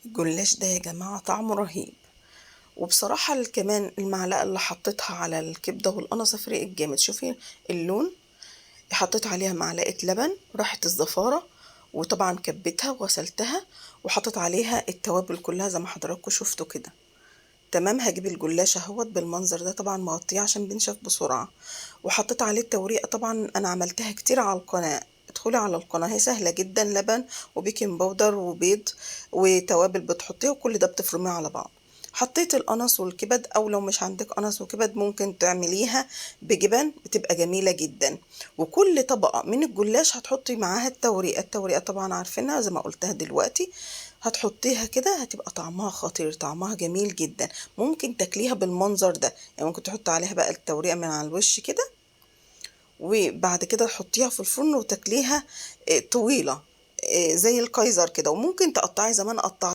الجلاش ده يا جماعة طعمه رهيب. وبصراحة كمان المعلقة اللي حطيتها على الكبدة والقنصة فرقت جامد. شوفي اللون، حطيت عليها معلقة لبن راحت الزفارة، وطبعا كبيتها وغسلتها وحطيت عليها التوابل كلها زي ما حضراتكم شفتوا كده. تمام. هجيب الجلاش اهوت بالمنظر ده، طبعا مغطيه عشان بينشف بسرعة، وحطيت عليه التوريقة. طبعا انا عملتها كتير على القناة، ادخلي على القناة هي سهلة جدا، لبن وبيكنج باودر وبيض وتوابل بتحطيها وكل ده بتفرميه على بعض. حطيت القنص والكبد، او لو مش عندك قنص وكبد ممكن تعمليها بجبن، بتبقى جميلة جدا. وكل طبقة من الجلاش هتحطي معاها التوريقة. التوريقة طبعا عارفينها زي ما قلتها دلوقتي، هتحطيها كده هتبقى طعمها خطير، طعمها جميل جدا. ممكن تاكليها بالمنظر ده، يعني ممكن تحط عليها بقى التوريقة من على الوش كده، وبعد كده تحطيها في الفرن وتاكليها طويلة، زي الكايزر كده. وممكن تقطعي زي ما انا قطعت